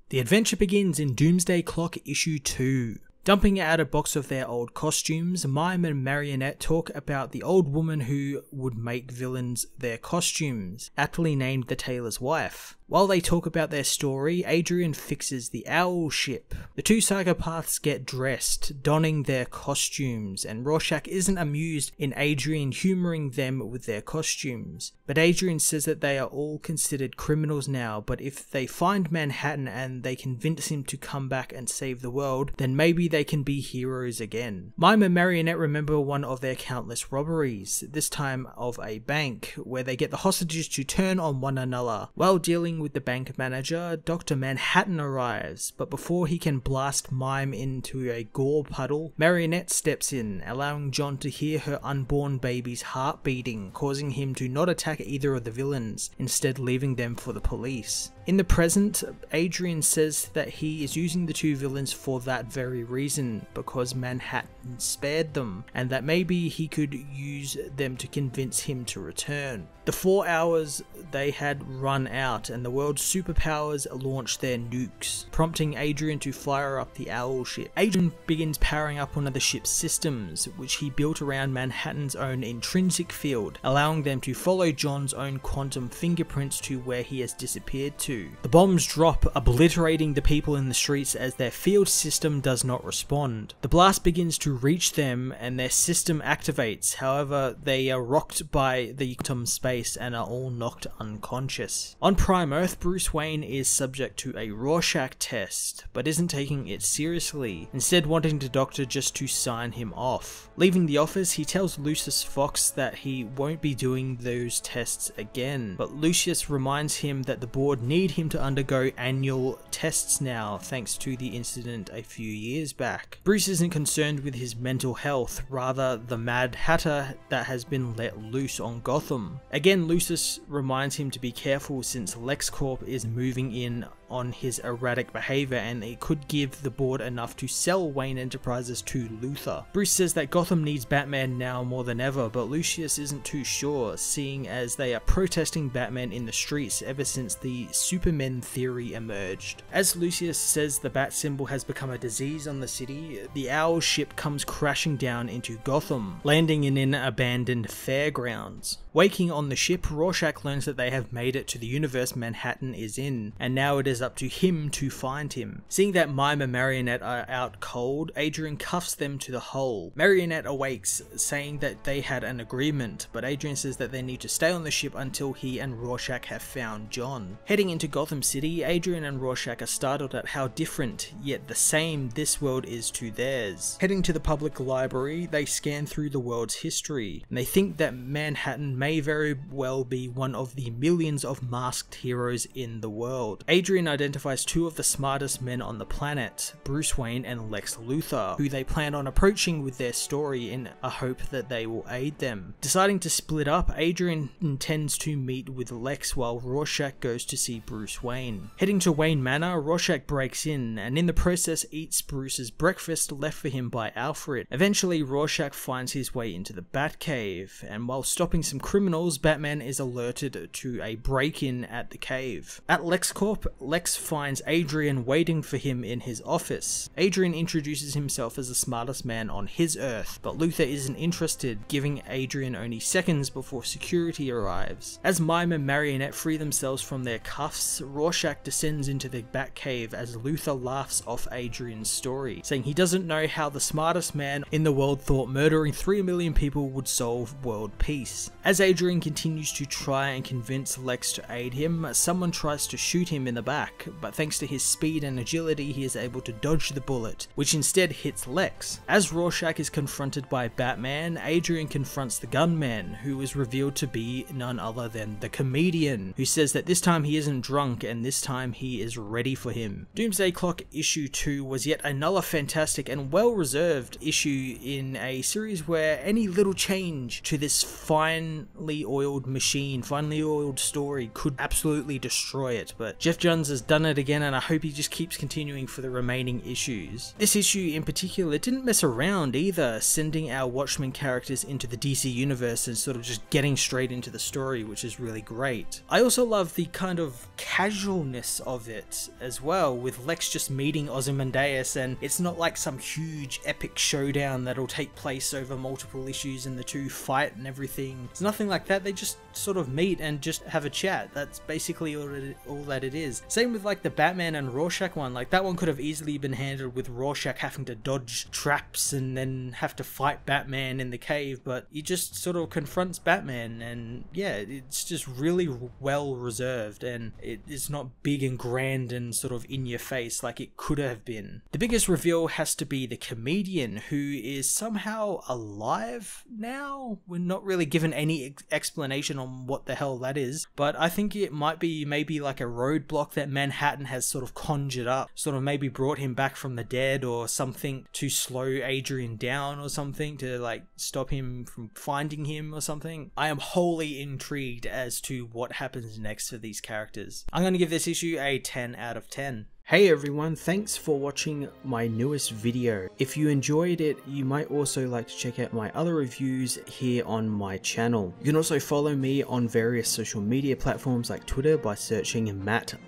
The adventure begins in Doomsday Clock issue 2. Dumping out a box of their old costumes, Mime and Marionette talk about the old woman who would make villains their costumes, aptly named the tailor's wife. While they talk about their story, Adrian fixes the owl ship. The two psychopaths get dressed, donning their costumes, and Rorschach isn't amused in Adrian humouring them with their costumes. But Adrian says that they are all considered criminals now, but if they find Manhattan and they convince him to come back and save the world, then maybe they can be heroes again. Mime and Marionette remember one of their countless robberies, this time of a bank, where they get the hostages to turn on one another. While dealing with the bank manager, Dr. Manhattan arrives, but before he can blast Mime into a gore puddle, Marionette steps in, allowing John to hear her unborn baby's heart beating, causing him to not attack either of the villains, instead leaving them for the police. In the present, Adrian says that he is using the two villains for that very reason, because Manhattan spared them, and that maybe he could use them to convince him to return. The 4 hours they had run out, and the world's superpowers launched their nukes, prompting Adrian to fire up the owl ship. Adrian begins powering up one of the ship's systems, which he built around Manhattan's own intrinsic field, allowing them to follow John's own quantum fingerprints to where he has disappeared to. The bombs drop, obliterating the people in the streets as their field system does not respond. The blast begins to reach them and their system activates, however they are rocked by the quantum space and are all knocked unconscious. On Prime Earth, Bruce Wayne is subject to a Rorschach test, but isn't taking it seriously, instead wanting the doctor just to sign him off. Leaving the office, he tells Lucius Fox that he won't be doing those tests again, but Lucius reminds him that the board need him to undergo annual tests now, thanks to the incident a few years back. Bruce isn't concerned with his mental health, rather the Mad Hatter that has been let loose on Gotham. Again, Lucius reminds him to be careful since LexCorp is moving in on his erratic behaviour and it could give the board enough to sell Wayne Enterprises to Luthor. Bruce says that Gotham needs Batman now more than ever, but Lucius isn't too sure, seeing as they are protesting Batman in the streets ever since the Superman theory emerged. As Lucius says the bat symbol has become a disease on the city, the owl ship comes crashing down into Gotham, landing in an abandoned fairgrounds. Waking on the ship, Rorschach learns that they have made it to the universe Manhattan is in, and now it is up to him to find him. Seeing that Mime and Marionette are out cold, Adrian cuffs them to the hull. Marionette awakes, saying that they had an agreement, but Adrian says that they need to stay on the ship until he and Rorschach have found John. Heading into Gotham City, Adrian and Rorschach are startled at how different, yet the same, this world is to theirs. Heading to the public library, they scan through the world's history, and they think that Manhattan may very well be one of the millions of masked heroes in the world. Adrian identifies two of the smartest men on the planet, Bruce Wayne and Lex Luthor, who they plan on approaching with their story in a hope that they will aid them. Deciding to split up, Adrian intends to meet with Lex while Rorschach goes to see Bruce Wayne. Heading to Wayne Manor, Rorschach breaks in and in the process eats Bruce's breakfast left for him by Alfred. Eventually, Rorschach finds his way into the Batcave, and while stopping some criminals, Batman is alerted to a break-in at the cave. At LexCorp, Lex finds Adrian waiting for him in his office. Adrian introduces himself as the smartest man on his Earth, but Luthor isn't interested, giving Adrian only seconds before security arrives. As Mime and Marionette free themselves from their cuffs, Rorschach descends into the Batcave as Luthor laughs off Adrian's story, saying he doesn't know how the smartest man in the world thought murdering 3 million people would solve world peace. As Adrian continues to try and convince Lex to aid him, someone tries to shoot him in the back, but thanks to his speed and agility he is able to dodge the bullet, which instead hits Lex. As Rorschach is confronted by Batman, Adrian confronts the gunman, who is revealed to be none other than the comedian, who says that this time he isn't drunk and this time he is ready for him. Doomsday Clock issue 2 was yet another fantastic and well-reserved issue in a series where any little change to this finely oiled machine, finely oiled story could absolutely destroy it, but Jeff Johns' has done it again, and I hope he just keeps continuing for the remaining issues. This issue in particular didn't mess around either, sending our Watchmen characters into the DC universe and sort of just getting straight into the story, which is really great. I also love the kind of casualness of it as well, with Lex just meeting Ozymandias, and it's not like some huge epic showdown that'll take place over multiple issues and the two fight and everything. It's nothing like that. They just sort of meet and just have a chat. That's basically all that it is. Same with like the Batman and Rorschach one. Like that one could have easily been handled with Rorschach having to dodge traps and then have to fight Batman in the cave, but he just sort of confronts Batman, and yeah, it's just really well reserved, and it's not big and grand and sort of in your face like it could have been. The biggest reveal has to be the comedian, who is somehow alive now. We're not really given any explanation on what the hell that is, but I think it might be maybe like a roadblock that Manhattan has sort of conjured up, sort of maybe brought him back from the dead or something to slow Adrian down or something, to like stop him from finding him or something. I am wholly intrigued as to what happens next for these characters. I'm going to give this issue a 10 out of 10. Hey everyone, thanks for watching my newest video. If you enjoyed it, you might also like to check out my other reviews here on my channel. You can also follow me on various social media platforms like Twitter by searching Matt_FOS,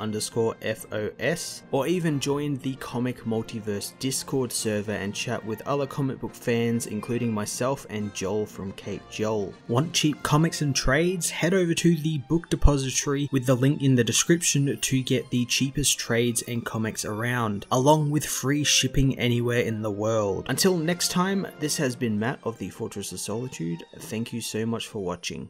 or even join the Comic Multiverse Discord server and chat with other comic book fans, including myself and Joel from Cape Joel. Want cheap comics and trades? Head over to the book depository with the link in the description to get the cheapest trades and comics around, along with free shipping anywhere in the world. Until next time, this has been Matt of the Fortress of Solitude. Thank you so much for watching.